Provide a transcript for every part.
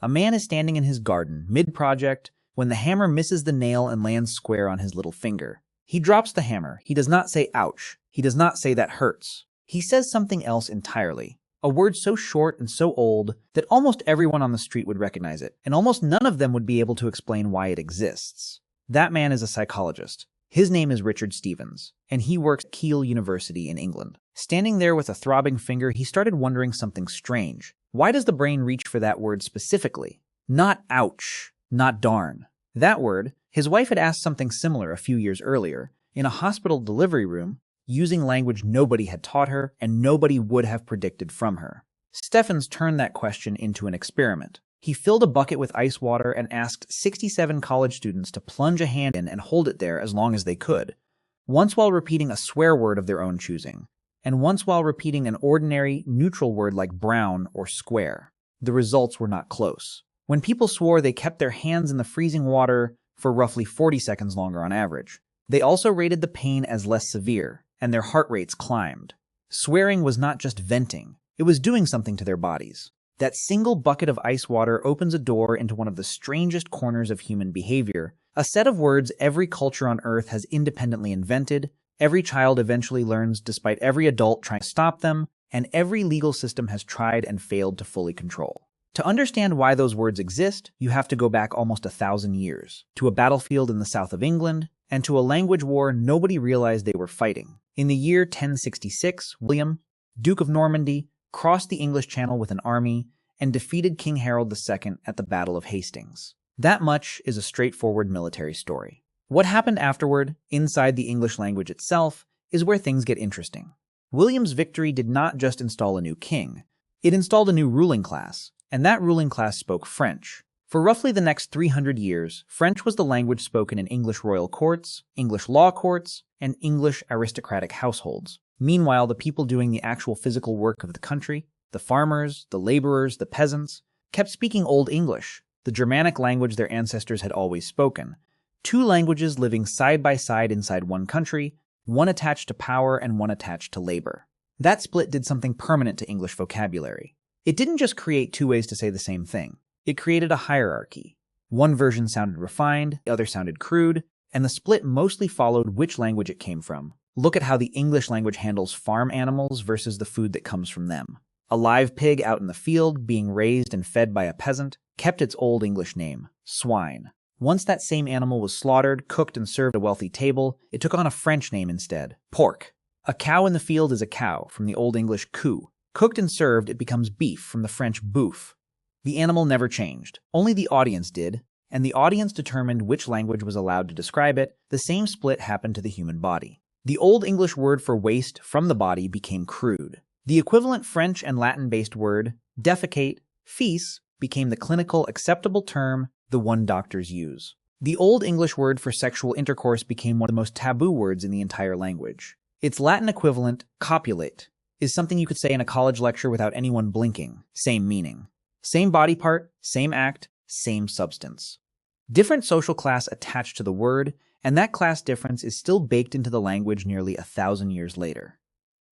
A man is standing in his garden, mid-project, when the hammer misses the nail and lands square on his little finger. He drops the hammer. He does not say ouch. He does not say that hurts. He says something else entirely. A word so short and so old that almost everyone on the street would recognize it, and almost none of them would be able to explain why it exists. That man is a psychologist. His name is Richard Stevens, and he works at Keele University in England. Standing there with a throbbing finger, he started wondering something strange. Why does the brain reach for that word specifically? Not ouch, not darn. That word, his wife had asked something similar a few years earlier, in a hospital delivery room, using language nobody had taught her and nobody would have predicted from her. Stevens turned that question into an experiment. He filled a bucket with ice water and asked 67 college students to plunge a hand in and hold it there as long as they could, once while repeating a swear word of their own choosing, and once while repeating an ordinary, neutral word like brown or square. The results were not close. When people swore, they kept their hands in the freezing water for roughly 40 seconds longer on average. They also rated the pain as less severe, and their heart rates climbed. Swearing was not just venting, it was doing something to their bodies. That single bucket of ice water opens a door into one of the strangest corners of human behavior, a set of words every culture on Earth has independently invented, every child eventually learns despite every adult trying to stop them, and every legal system has tried and failed to fully control. To understand why those words exist, you have to go back almost 1,000 years, to a battlefield in the south of England, and to a language war nobody realized they were fighting. In the year 1066, William, Duke of Normandy, crossed the English Channel with an army and defeated King Harold II at the Battle of Hastings. That much is a straightforward military story. What happened afterward, inside the English language itself, is where things get interesting. William's victory did not just install a new king, it installed a new ruling class, and that ruling class spoke French. For roughly the next 300 years, French was the language spoken in English royal courts, English law courts, and English aristocratic households. Meanwhile, the people doing the actual physical work of the country, the farmers, the laborers, the peasants, kept speaking Old English, the Germanic language their ancestors had always spoken. Two languages living side by side inside one country, one attached to power and one attached to labor. That split did something permanent to English vocabulary. It didn't just create two ways to say the same thing. It created a hierarchy. One version sounded refined, the other sounded crude, and the split mostly followed which language it came from. Look at how the English language handles farm animals versus the food that comes from them. A live pig out in the field, being raised and fed by a peasant, kept its Old English name, swine. Once that same animal was slaughtered, cooked, and served at a wealthy table, it took on a French name instead, pork. A cow in the field is a cow, from the Old English cou. Cooked and served, it becomes beef, from the French boeuf. The animal never changed. Only the audience did, and the audience determined which language was allowed to describe it. The same split happened to the human body. The Old English word for waste from the body became crude. The equivalent French and Latin-based word, defecate, feces, became the clinical acceptable term, the one doctors use. The Old English word for sexual intercourse became one of the most taboo words in the entire language. Its Latin equivalent, copulate, is something you could say in a college lecture without anyone blinking. Same meaning. Same body part, same act, same substance. Different social class attached to the word, and that class difference is still baked into the language nearly 1,000 years later.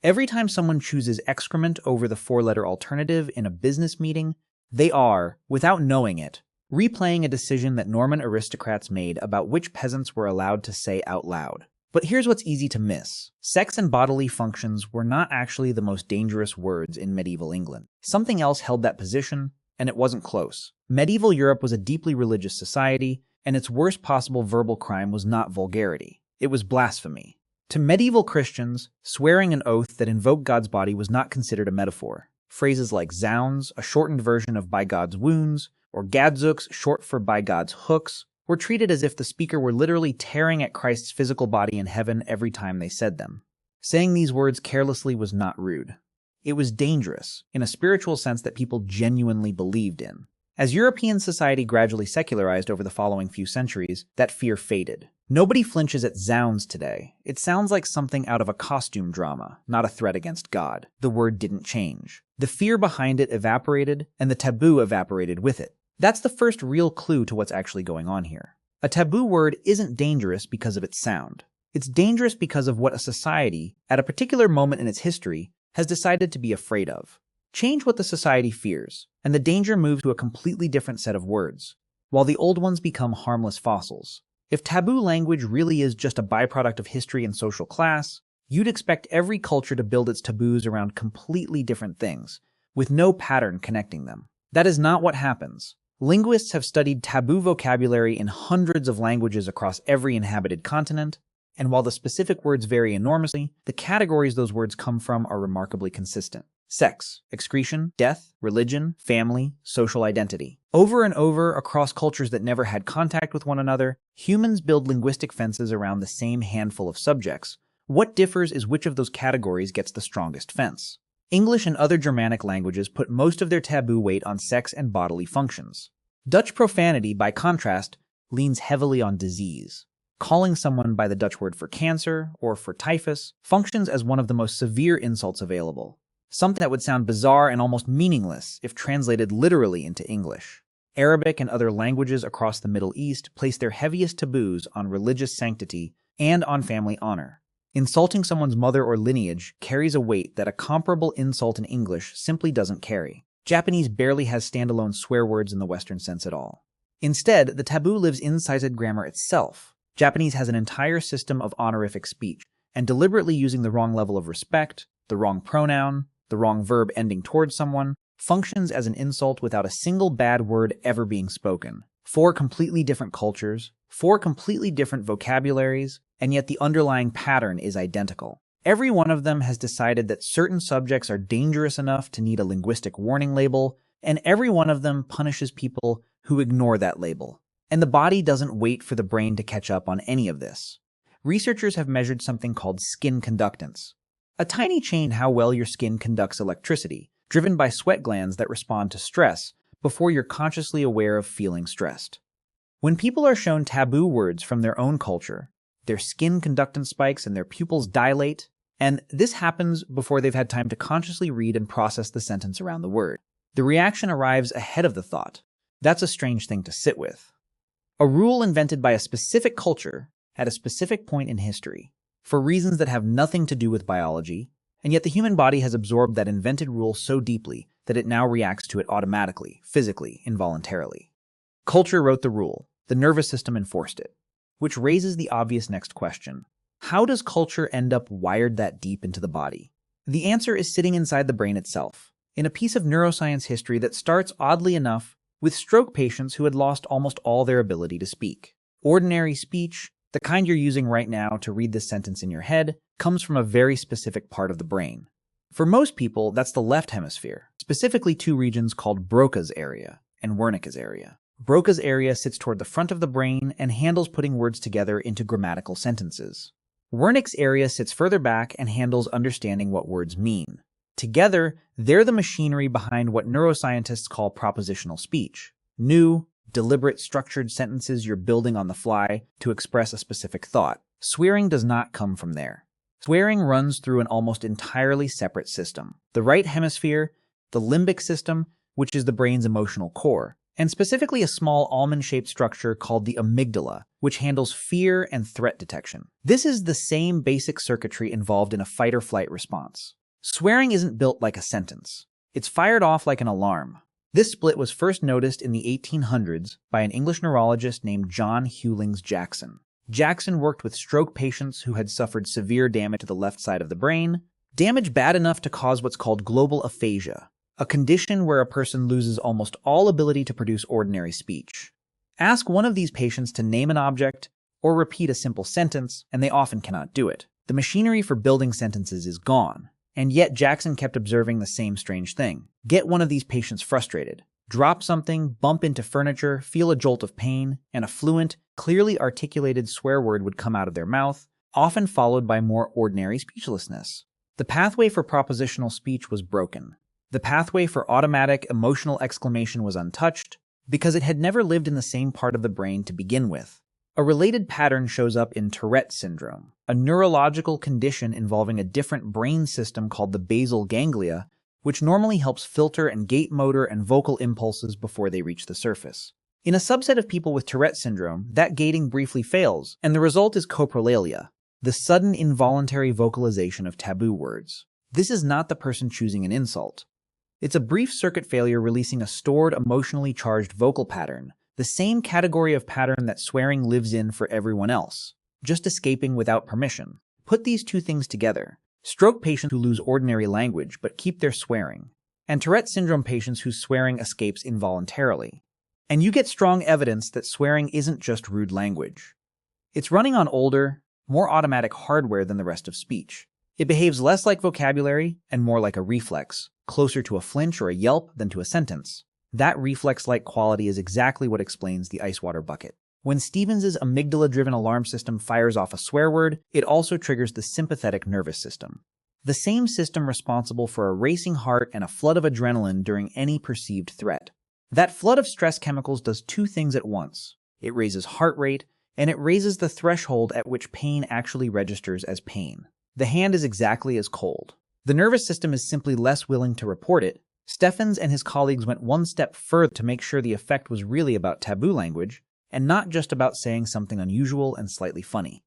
Every time someone chooses excrement over the four-letter alternative in a business meeting, they are, without knowing it, replaying a decision that Norman aristocrats made about which peasants were allowed to say out loud. But here's what's easy to miss. Sex and bodily functions were not actually the most dangerous words in medieval England. Something else held that position, and it wasn't close. Medieval Europe was a deeply religious society, and its worst possible verbal crime was not vulgarity. It was blasphemy. To medieval Christians, swearing an oath that invoked God's body was not considered a metaphor. Phrases like zounds, a shortened version of by God's wounds, or gadzooks, short for by God's hooks, were treated as if the speaker were literally tearing at Christ's physical body in heaven every time they said them. Saying these words carelessly was not rude. It was dangerous, in a spiritual sense that people genuinely believed in. As European society gradually secularized over the following few centuries, that fear faded. Nobody flinches at zounds today. It sounds like something out of a costume drama, not a threat against God. The word didn't change. The fear behind it evaporated, and the taboo evaporated with it. That's the first real clue to what's actually going on here. A taboo word isn't dangerous because of its sound. It's dangerous because of what a society, at a particular moment in its history, has decided to be afraid of. Change what the society fears, and the danger moves to a completely different set of words, while the old ones become harmless fossils. If taboo language really is just a byproduct of history and social class, you'd expect every culture to build its taboos around completely different things, with no pattern connecting them. That is not what happens. Linguists have studied taboo vocabulary in hundreds of languages across every inhabited continent, and while the specific words vary enormously, the categories those words come from are remarkably consistent. Sex, excretion, death, religion, family, social identity. Over and over, across cultures that never had contact with one another, humans build linguistic fences around the same handful of subjects. What differs is which of those categories gets the strongest fence. English and other Germanic languages put most of their taboo weight on sex and bodily functions. Dutch profanity, by contrast, leans heavily on disease. Calling someone by the Dutch word for cancer or for typhus functions as one of the most severe insults available, something that would sound bizarre and almost meaningless if translated literally into English. Arabic and other languages across the Middle East place their heaviest taboos on religious sanctity and on family honor. Insulting someone's mother or lineage carries a weight that a comparable insult in English simply doesn't carry. Japanese barely has standalone swear words in the Western sense at all. Instead, the taboo lives inside grammar itself. Japanese has an entire system of honorific speech, and deliberately using the wrong level of respect, the wrong pronoun, the wrong verb ending towards someone, functions as an insult without a single bad word ever being spoken. 4 completely different cultures, 4 completely different vocabularies, and yet the underlying pattern is identical. Every one of them has decided that certain subjects are dangerous enough to need a linguistic warning label, and every one of them punishes people who ignore that label. And the body doesn't wait for the brain to catch up on any of this. Researchers have measured something called skin conductance, a tiny change in how well your skin conducts electricity, driven by sweat glands that respond to stress before you're consciously aware of feeling stressed. When people are shown taboo words from their own culture, their skin conductance spikes and their pupils dilate, and this happens before they've had time to consciously read and process the sentence around the word. The reaction arrives ahead of the thought. That's a strange thing to sit with. A rule invented by a specific culture at a specific point in history, for reasons that have nothing to do with biology, and yet the human body has absorbed that invented rule so deeply that it now reacts to it automatically, physically, involuntarily. Culture wrote the rule, the nervous system enforced it, which raises the obvious next question. How does culture end up wired that deep into the body? The answer is sitting inside the brain itself, in a piece of neuroscience history that starts, oddly enough, with stroke patients who had lost almost all their ability to speak. Ordinary speech, the kind you're using right now to read this sentence in your head, comes from a very specific part of the brain. For most people, that's the left hemisphere, specifically 2 regions called Broca's area and Wernicke's area. Broca's area sits toward the front of the brain and handles putting words together into grammatical sentences. Wernicke's area sits further back and handles understanding what words mean. Together, they're the machinery behind what neuroscientists call propositional speech. New, deliberate, structured sentences you're building on the fly to express a specific thought. Swearing does not come from there. Swearing runs through an almost entirely separate system. The right hemisphere, the limbic system, which is the brain's emotional core, and specifically a small almond-shaped structure called the amygdala, which handles fear and threat detection. This is the same basic circuitry involved in a fight-or-flight response. Swearing isn't built like a sentence. It's fired off like an alarm. This split was first noticed in the 1800s by an English neurologist named John Hewlings Jackson. Jackson worked with stroke patients who had suffered severe damage to the left side of the brain, damage bad enough to cause what's called global aphasia, a condition where a person loses almost all ability to produce ordinary speech. Ask one of these patients to name an object or repeat a simple sentence, and they often cannot do it. The machinery for building sentences is gone, and yet Jackson kept observing the same strange thing. Get one of these patients frustrated, drop something, bump into furniture, feel a jolt of pain, and a fluent, clearly articulated swear word would come out of their mouth, often followed by more ordinary speechlessness. The pathway for propositional speech was broken. The pathway for automatic, emotional exclamation was untouched because it had never lived in the same part of the brain to begin with. A related pattern shows up in Tourette syndrome, a neurological condition involving a different brain system called the basal ganglia, which normally helps filter and gate motor and vocal impulses before they reach the surface. In a subset of people with Tourette syndrome, that gating briefly fails, and the result is coprolalia, the sudden involuntary vocalization of taboo words. This is not the person choosing an insult. It's a brief circuit failure releasing a stored, emotionally charged vocal pattern, the same category of pattern that swearing lives in for everyone else, just escaping without permission. Put these two things together: stroke patients who lose ordinary language but keep their swearing, and Tourette syndrome patients whose swearing escapes involuntarily. And you get strong evidence that swearing isn't just rude language. It's running on older, more automatic hardware than the rest of speech. It behaves less like vocabulary and more like a reflex, closer to a flinch or a yelp than to a sentence. That reflex-like quality is exactly what explains the ice water bucket. When Stevens's amygdala-driven alarm system fires off a swear word, it also triggers the sympathetic nervous system, the same system responsible for a racing heart and a flood of adrenaline during any perceived threat. That flood of stress chemicals does two things at once. It raises heart rate, and it raises the threshold at which pain actually registers as pain. The hand is exactly as cold. The nervous system is simply less willing to report it. Steffens and his colleagues went one step further to make sure the effect was really about taboo language, and not just about saying something unusual and slightly funny.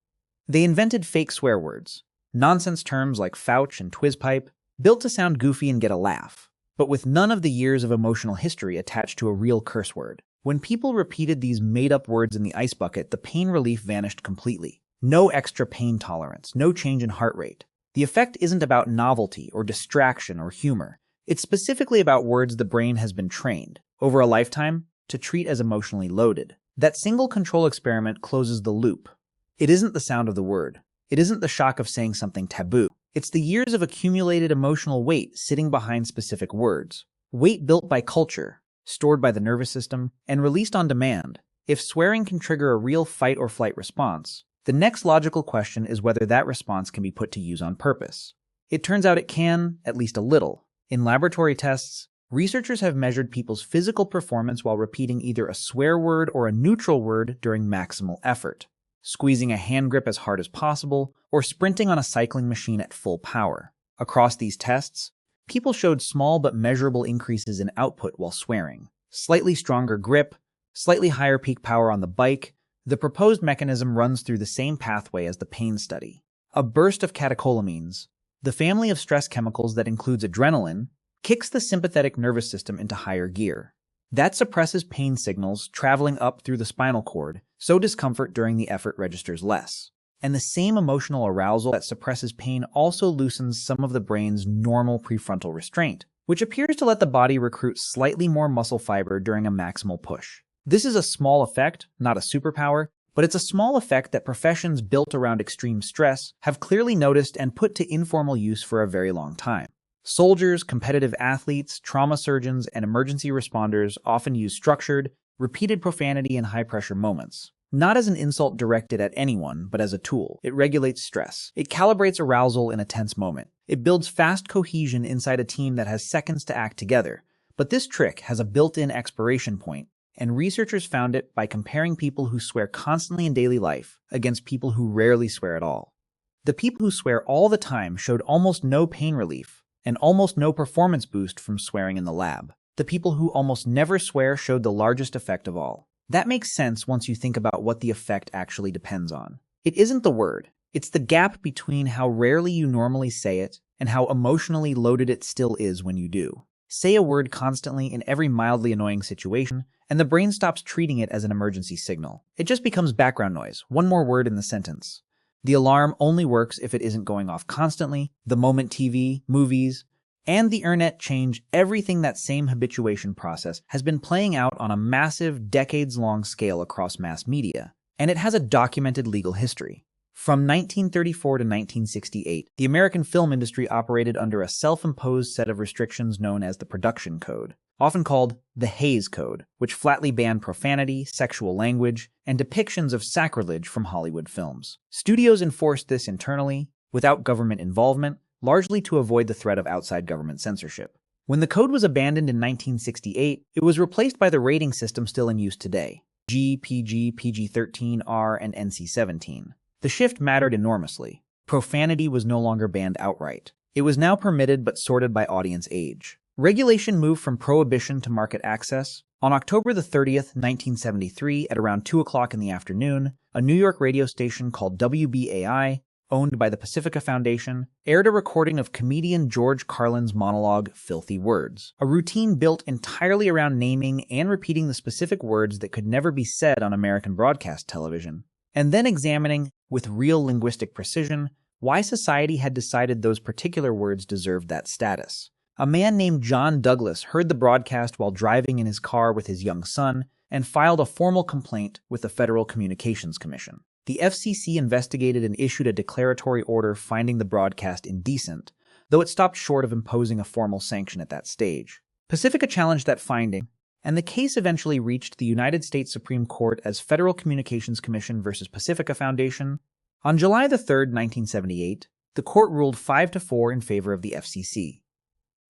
They invented fake swear words, nonsense terms like fouch and twizpipe, built to sound goofy and get a laugh, but with none of the years of emotional history attached to a real curse word. When people repeated these made-up words in the ice bucket, the pain relief vanished completely. No extra pain tolerance, no change in heart rate. The effect isn't about novelty or distraction or humor. It's specifically about words the brain has been trained, over a lifetime, to treat as emotionally loaded. That single control experiment closes the loop. It isn't the sound of the word. It isn't the shock of saying something taboo. It's the years of accumulated emotional weight sitting behind specific words. Weight built by culture, stored by the nervous system, and released on demand. If swearing can trigger a real fight or flight response, the next logical question is whether that response can be put to use on purpose. It turns out it can, at least a little. In laboratory tests, researchers have measured people's physical performance while repeating either a swear word or a neutral word during maximal effort, squeezing a hand grip as hard as possible, or sprinting on a cycling machine at full power. Across these tests, people showed small but measurable increases in output while swearing. Slightly stronger grip, slightly higher peak power on the bike. The proposed mechanism runs through the same pathway as the pain study. A burst of catecholamines, the family of stress chemicals that includes adrenaline, kicks the sympathetic nervous system into higher gear. That suppresses pain signals traveling up through the spinal cord, so discomfort during the effort registers less. And the same emotional arousal that suppresses pain also loosens some of the brain's normal prefrontal restraint, which appears to let the body recruit slightly more muscle fiber during a maximal push. This is a small effect, not a superpower, but it's a small effect that professions built around extreme stress have clearly noticed and put to informal use for a very long time. Soldiers, competitive athletes, trauma surgeons, and emergency responders often use structured, repeated profanity in high-pressure moments. Not as an insult directed at anyone, but as a tool. It regulates stress. It calibrates arousal in a tense moment. It builds fast cohesion inside a team that has seconds to act together. But this trick has a built-in expiration point, and researchers found it by comparing people who swear constantly in daily life against people who rarely swear at all. The people who swear all the time showed almost no pain relief and almost no performance boost from swearing in the lab. The people who almost never swear showed the largest effect of all. That makes sense once you think about what the effect actually depends on. It isn't the word. It's the gap between how rarely you normally say it and how emotionally loaded it still is when you do. Say a word constantly in every mildly annoying situation, and the brain stops treating it as an emergency signal. It just becomes background noise, one more word in the sentence. The alarm only works if it isn't going off constantly. The moment TV, movies, and the internet change everything. That same habituation process has been playing out on a massive, decades-long scale across mass media, and it has a documented legal history. From 1934 to 1968, the American film industry operated under a self-imposed set of restrictions known as the Production Code, often called the Hays Code, which flatly banned profanity, sexual language, and depictions of sacrilege from Hollywood films. Studios enforced this internally, without government involvement, largely to avoid the threat of outside government censorship. When the code was abandoned in 1968, it was replaced by the rating system still in use today: G, PG, PG-13, R, and NC-17. The shift mattered enormously. Profanity was no longer banned outright. It was now permitted but sorted by audience age. Regulation moved from prohibition to market access. On October 30th, 1973, at around 2 o'clock in the afternoon, a New York radio station called WBAI owned by the Pacifica Foundation, aired a recording of comedian George Carlin's monologue, Filthy Words, a routine built entirely around naming and repeating the specific words that could never be said on American broadcast television, and then examining, with real linguistic precision, why society had decided those particular words deserved that status. A man named John Douglas heard the broadcast while driving in his car with his young son and filed a formal complaint with the Federal Communications Commission. The FCC investigated and issued a declaratory order finding the broadcast indecent, though it stopped short of imposing a formal sanction at that stage. Pacifica challenged that finding, and the case eventually reached the United States Supreme Court as Federal Communications Commission versus Pacifica Foundation. On July 3, 1978, the court ruled 5-4 in favor of the FCC.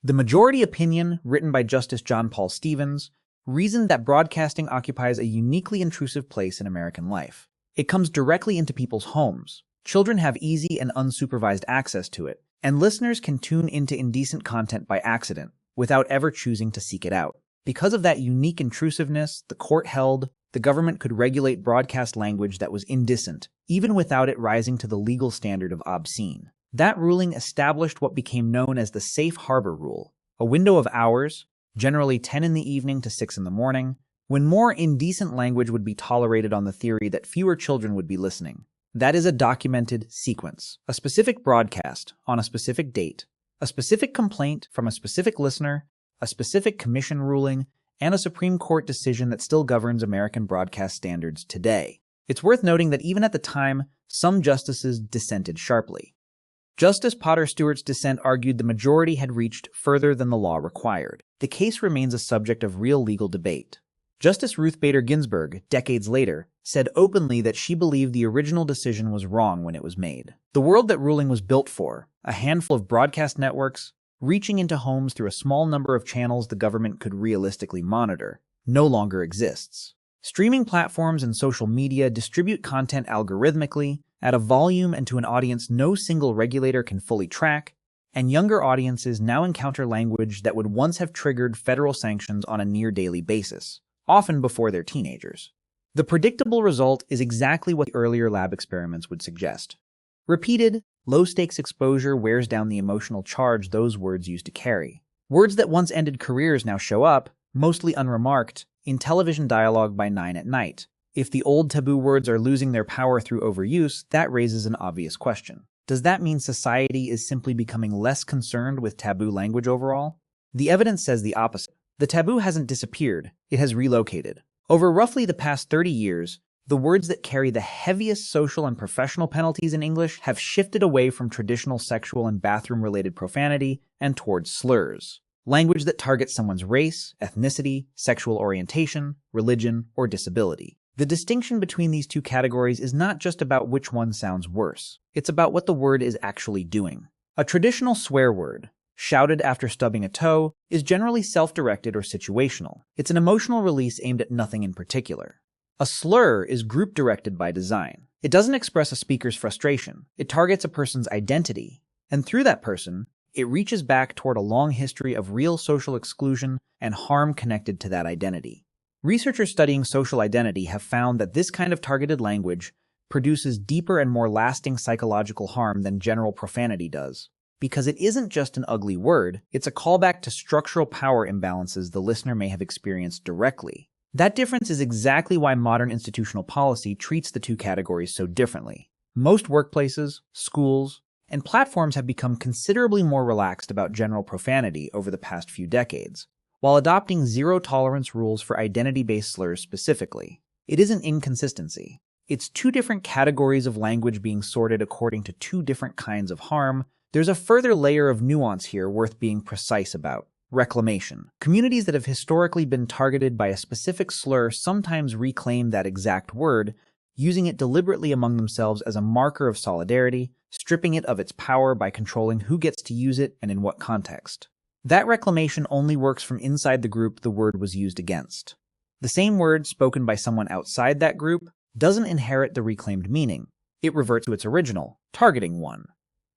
The majority opinion, written by Justice John Paul Stevens, reasoned that broadcasting occupies a uniquely intrusive place in American life. It comes directly into people's homes. Children have easy and unsupervised access to it, and listeners can tune into indecent content by accident, without ever choosing to seek it out. Because of that unique intrusiveness, the court held the government could regulate broadcast language that was indecent, even without it rising to the legal standard of obscene. That ruling established what became known as the Safe Harbor Rule, a window of hours, generally 10 in the evening to 6 in the morning, when more indecent language would be tolerated on the theory that fewer children would be listening. That is a documented sequence, a specific broadcast on a specific date, a specific complaint from a specific listener, a specific commission ruling, and a Supreme Court decision that still governs American broadcast standards today. It's worth noting that even at the time, some justices dissented sharply. Justice Potter Stewart's dissent argued the majority had reached further than the law required. The case remains a subject of real legal debate. Justice Ruth Bader Ginsburg, decades later, said openly that she believed the original decision was wrong when it was made. The world that ruling was built for, a handful of broadcast networks, reaching into homes through a small number of channels the government could realistically monitor, no longer exists. Streaming platforms and social media distribute content algorithmically, at a volume and to an audience no single regulator can fully track, and younger audiences now encounter language that would once have triggered federal sanctions on a near-daily basis, often before they're teenagers. The predictable result is exactly what the earlier lab experiments would suggest. Repeated, low-stakes exposure wears down the emotional charge those words used to carry. Words that once ended careers now show up, mostly unremarked, in television dialogue by 9 at night. If the old taboo words are losing their power through overuse, that raises an obvious question. Does that mean society is simply becoming less concerned with taboo language overall? The evidence says the opposite. The taboo hasn't disappeared, it has relocated. Over roughly the past 30 years, the words that carry the heaviest social and professional penalties in English have shifted away from traditional sexual and bathroom-related profanity and towards slurs. Language that targets someone's race, ethnicity, sexual orientation, religion, or disability. The distinction between these two categories is not just about which one sounds worse. It's about what the word is actually doing. A traditional swear word, shouted after stubbing a toe, is generally self-directed or situational. It's an emotional release aimed at nothing in particular. A slur is group-directed by design. It doesn't express a speaker's frustration. It targets a person's identity, and through that person, it reaches back toward a long history of real social exclusion and harm connected to that identity. Researchers studying social identity have found that this kind of targeted language produces deeper and more lasting psychological harm than general profanity does. Because it isn't just an ugly word, it's a callback to structural power imbalances the listener may have experienced directly. That difference is exactly why modern institutional policy treats the two categories so differently. Most workplaces, schools, and platforms have become considerably more relaxed about general profanity over the past few decades, while adopting zero-tolerance rules for identity-based slurs specifically. It is an inconsistency. It's two different categories of language being sorted according to two different kinds of harm. There's a further layer of nuance here worth being precise about. Reclamation. Communities that have historically been targeted by a specific slur sometimes reclaim that exact word, using it deliberately among themselves as a marker of solidarity, stripping it of its power by controlling who gets to use it and in what context. That reclamation only works from inside the group the word was used against. The same word spoken by someone outside that group doesn't inherit the reclaimed meaning. It reverts to its original, targeting one.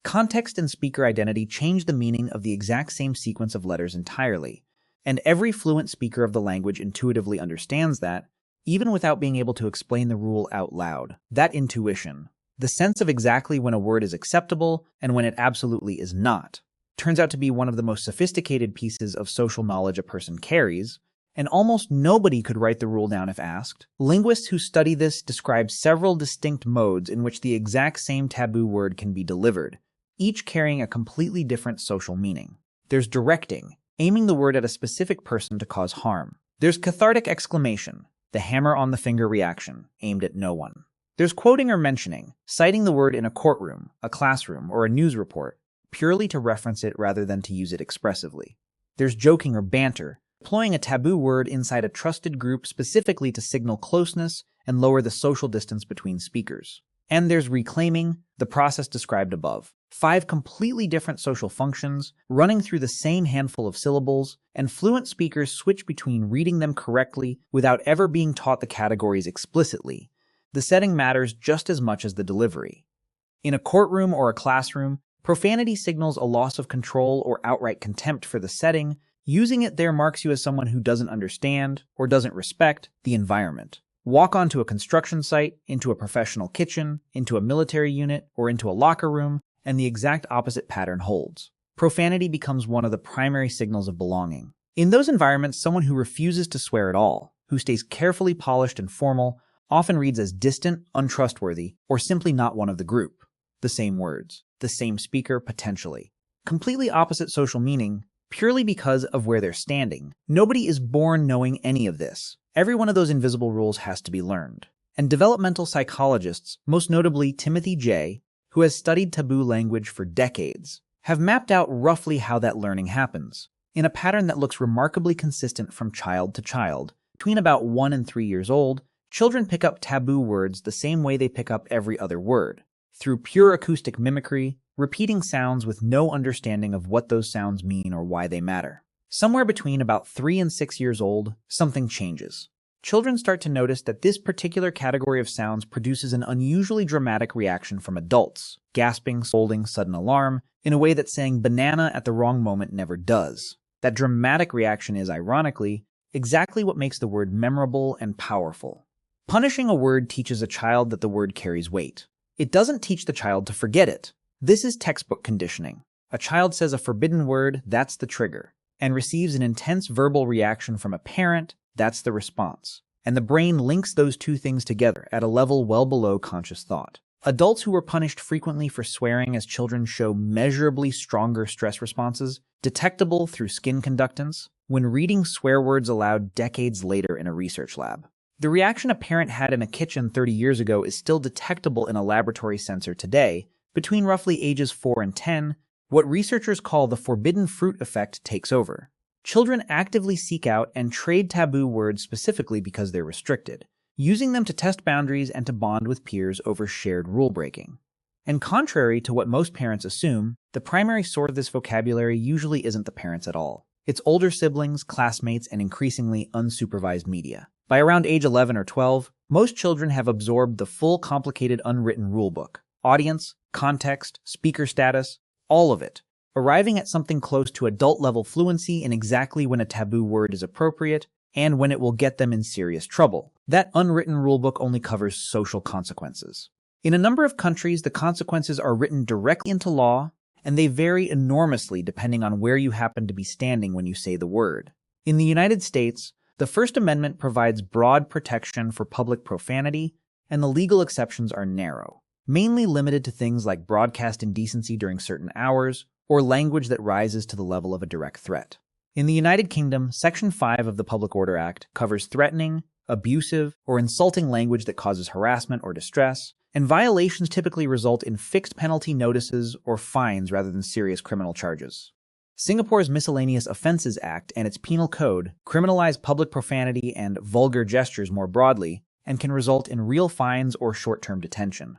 Context and speaker identity change the meaning of the exact same sequence of letters entirely, and every fluent speaker of the language intuitively understands that, even without being able to explain the rule out loud. That intuition, The sense of exactly when a word is acceptable and when it absolutely is not turns out to be one of the most sophisticated pieces of social knowledge a person carries, and almost nobody could write the rule down if asked. Linguists who study this describe several distinct modes in which the exact same taboo word can be delivered, each carrying a completely different social meaning. There's directing, aiming the word at a specific person to cause harm. There's cathartic exclamation, the hammer on the finger reaction, aimed at no one. There's quoting or mentioning, citing the word in a courtroom, a classroom, or a news report, purely to reference it rather than to use it expressively. There's joking or banter, deploying a taboo word inside a trusted group specifically to signal closeness and lower the social distance between speakers. And there's reclaiming, the process described above. 5 completely different social functions, running through the same handful of syllables, and fluent speakers switch between reading them correctly without ever being taught the categories explicitly. The setting matters just as much as the delivery. In a courtroom or a classroom, profanity signals a loss of control or outright contempt for the setting. Using it there marks you as someone who doesn't understand or doesn't respect the environment. Walk onto a construction site, into a professional kitchen, into a military unit, or into a locker room, and the exact opposite pattern holds. Profanity becomes one of the primary signals of belonging. In those environments, someone who refuses to swear at all, who stays carefully polished and formal, often reads as distant, untrustworthy, or simply not one of the group. The same words, the same speaker potentially. Completely opposite social meaning, purely because of where they're standing. Nobody is born knowing any of this. Every one of those invisible rules has to be learned. And developmental psychologists, most notably Timothy J., who has studied taboo language for decades, have mapped out roughly how that learning happens, in a pattern that looks remarkably consistent from child to child. Between about 1 and 3 years old, children pick up taboo words the same way they pick up every other word, through pure acoustic mimicry, repeating sounds with no understanding of what those sounds mean or why they matter. Somewhere between about 3 and 6 years old, something changes. Children start to notice that this particular category of sounds produces an unusually dramatic reaction from adults, gasping, scolding, sudden alarm, in a way that saying banana at the wrong moment never does. That dramatic reaction is, ironically, exactly what makes the word memorable and powerful. Punishing a word teaches a child that the word carries weight. It doesn't teach the child to forget it. This is textbook conditioning. A child says a forbidden word, that's the trigger, and receives an intense verbal reaction from a parent, that's the response. And the brain links those two things together at a level well below conscious thought. Adults who were punished frequently for swearing as children show measurably stronger stress responses, detectable through skin conductance, when reading swear words aloud decades later in a research lab. The reaction a parent had in a kitchen 30 years ago is still detectable in a laboratory sensor today. Between roughly ages 4 and 10, what researchers call the forbidden fruit effect takes over. Children actively seek out and trade taboo words specifically because they're restricted, using them to test boundaries and to bond with peers over shared rule-breaking. And contrary to what most parents assume, the primary source of this vocabulary usually isn't the parents at all. It's older siblings, classmates, and increasingly unsupervised media. By around age 11 or 12, most children have absorbed the full complicated unwritten rulebook. Audience, context, speaker status, all of it, arriving at something close to adult-level fluency in exactly when a taboo word is appropriate and when it will get them in serious trouble. That unwritten rulebook only covers social consequences. In a number of countries, the consequences are written directly into law, and they vary enormously depending on where you happen to be standing when you say the word. In the United States, the First Amendment provides broad protection for public profanity, and the legal exceptions are narrow, mainly limited to things like broadcast indecency during certain hours, or language that rises to the level of a direct threat. In the United Kingdom, Section 5 of the Public Order Act covers threatening, abusive, or insulting language that causes harassment or distress, and violations typically result in fixed penalty notices or fines rather than serious criminal charges. Singapore's Miscellaneous Offences Act and its penal code criminalize public profanity and vulgar gestures more broadly and can result in real fines or short-term detention.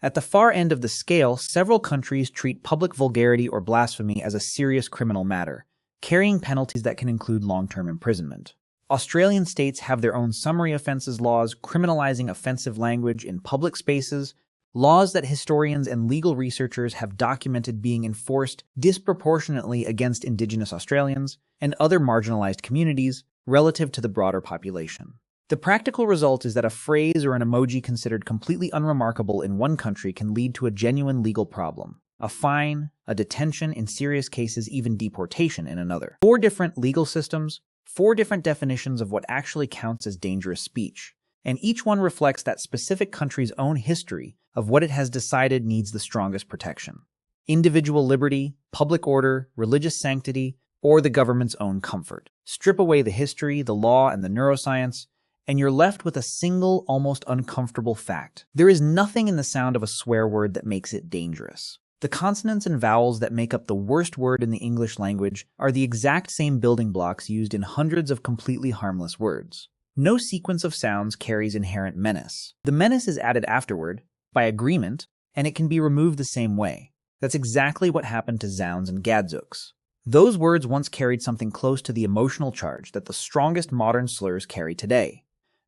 At the far end of the scale, several countries treat public vulgarity or blasphemy as a serious criminal matter, carrying penalties that can include long-term imprisonment. Australian states have their own summary offences laws criminalising offensive language in public spaces, laws that historians and legal researchers have documented being enforced disproportionately against Indigenous Australians and other marginalised communities relative to the broader population. The practical result is that a phrase or an emoji considered completely unremarkable in one country can lead to a genuine legal problem, a fine, a detention, in serious cases even deportation in another. 4 different legal systems, 4 different definitions of what actually counts as dangerous speech, and each one reflects that specific country's own history of what it has decided needs the strongest protection. Individual liberty, public order, religious sanctity, or the government's own comfort. Strip away the history, the law, and the neuroscience, and you're left with a single, almost uncomfortable fact. There is nothing in the sound of a swear word that makes it dangerous. The consonants and vowels that make up the worst word in the English language are the exact same building blocks used in hundreds of completely harmless words. No sequence of sounds carries inherent menace. The menace is added afterward, by agreement, and it can be removed the same way. That's exactly what happened to zounds and gadzooks. Those words once carried something close to the emotional charge that the strongest modern slurs carry today.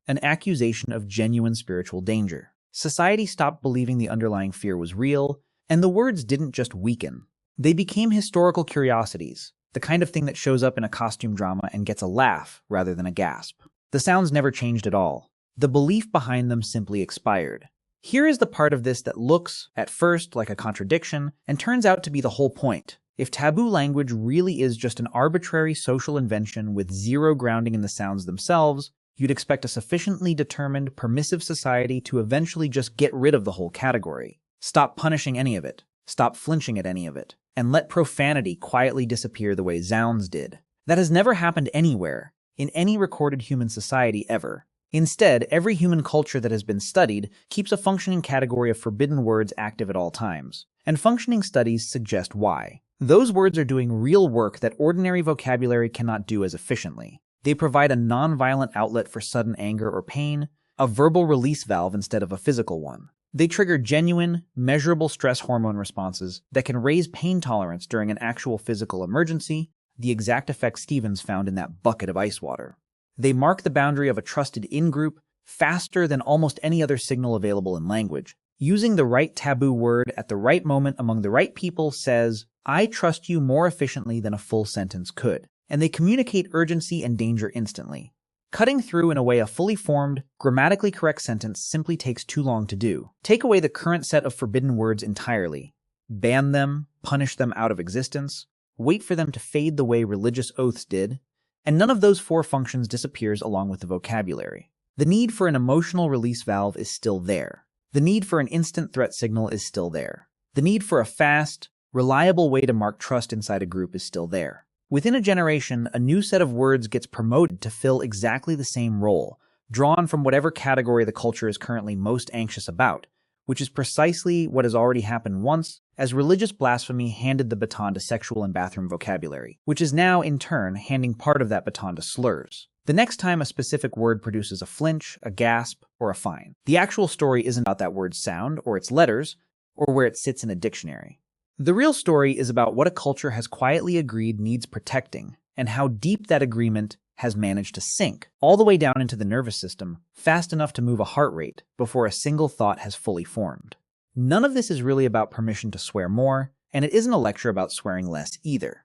An accusation of genuine spiritual danger. Society stopped believing the underlying fear was real, and the words didn't just weaken. They became historical curiosities, the kind of thing that shows up in a costume drama and gets a laugh rather than a gasp. The sounds never changed at all. The belief behind them simply expired. Here is the part of this that looks, at first, like a contradiction, and turns out to be the whole point. If taboo language really is just an arbitrary social invention with zero grounding in the sounds themselves, you'd expect a sufficiently determined, permissive society to eventually just get rid of the whole category. Stop punishing any of it, stop flinching at any of it, and let profanity quietly disappear the way zounds did. That has never happened anywhere, in any recorded human society ever. Instead, every human culture that has been studied keeps a functioning category of forbidden words active at all times, and functioning studies suggest why. Those words are doing real work that ordinary vocabulary cannot do as efficiently. They provide a non-violent outlet for sudden anger or pain, a verbal release valve instead of a physical one. They trigger genuine, measurable stress hormone responses that can raise pain tolerance during an actual physical emergency, the exact effect Stevens found in that bucket of ice water. They mark the boundary of a trusted in-group faster than almost any other signal available in language. Using the right taboo word at the right moment among the right people says, "I trust you" more efficiently than a full sentence could. And they communicate urgency and danger instantly. Cutting through in a way a fully formed, grammatically correct sentence simply takes too long to do. Take away the current set of forbidden words entirely. Ban them, punish them out of existence, wait for them to fade the way religious oaths did, and none of those 4 functions disappears along with the vocabulary. The need for an emotional release valve is still there. The need for an instant threat signal is still there. The need for a fast, reliable way to mark trust inside a group is still there. Within a generation, a new set of words gets promoted to fill exactly the same role, drawn from whatever category the culture is currently most anxious about, which is precisely what has already happened once, as religious blasphemy handed the baton to sexual and bathroom vocabulary, which is now, in turn, handing part of that baton to slurs. The next time a specific word produces a flinch, a gasp, or a fine, the actual story isn't about that word's sound, or its letters, or where it sits in a dictionary. The real story is about what a culture has quietly agreed needs protecting, and how deep that agreement has managed to sink, all the way down into the nervous system, fast enough to move a heart rate before a single thought has fully formed. None of this is really about permission to swear more, and it isn't a lecture about swearing less either.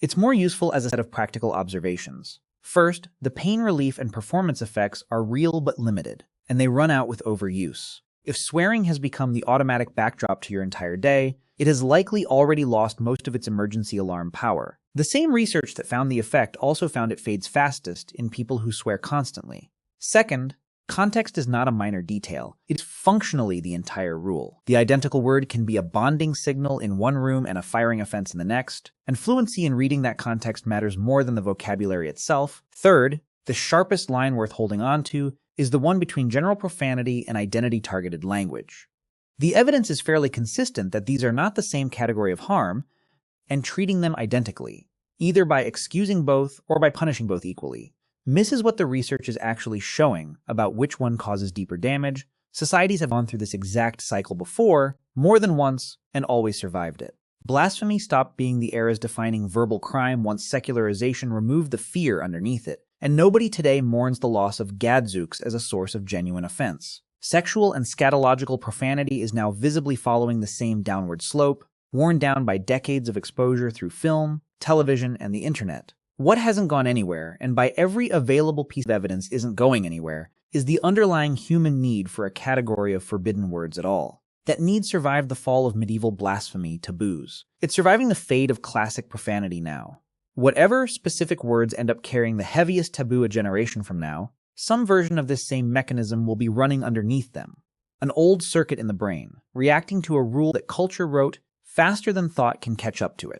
It's more useful as a set of practical observations. First, the pain relief and performance effects are real but limited, and they run out with overuse. If swearing has become the automatic backdrop to your entire day, it has likely already lost most of its emergency alarm power. The same research that found the effect also found it fades fastest in people who swear constantly. Second, context is not a minor detail. It's functionally the entire rule. The identical word can be a bonding signal in one room and a firing offense in the next, and fluency in reading that context matters more than the vocabulary itself. Third, the sharpest line worth holding on to is the one between general profanity and identity-targeted language. The evidence is fairly consistent that these are not the same category of harm, and treating them identically, either by excusing both or by punishing both equally, misses what the research is actually showing about which one causes deeper damage. Societies have gone through this exact cycle before, more than once, and always survived it. Blasphemy stopped being the era's defining verbal crime once secularization removed the fear underneath it, and nobody today mourns the loss of gadzooks as a source of genuine offense. Sexual and scatological profanity is now visibly following the same downward slope, worn down by decades of exposure through film, television, and the internet. What hasn't gone anywhere, and by every available piece of evidence isn't going anywhere, is the underlying human need for a category of forbidden words at all. That need survived the fall of medieval blasphemy taboos. It's surviving the fade of classic profanity now. Whatever specific words end up carrying the heaviest taboo a generation from now, some version of this same mechanism will be running underneath them. An old circuit in the brain, reacting to a rule that culture wrote faster than thought can catch up to it.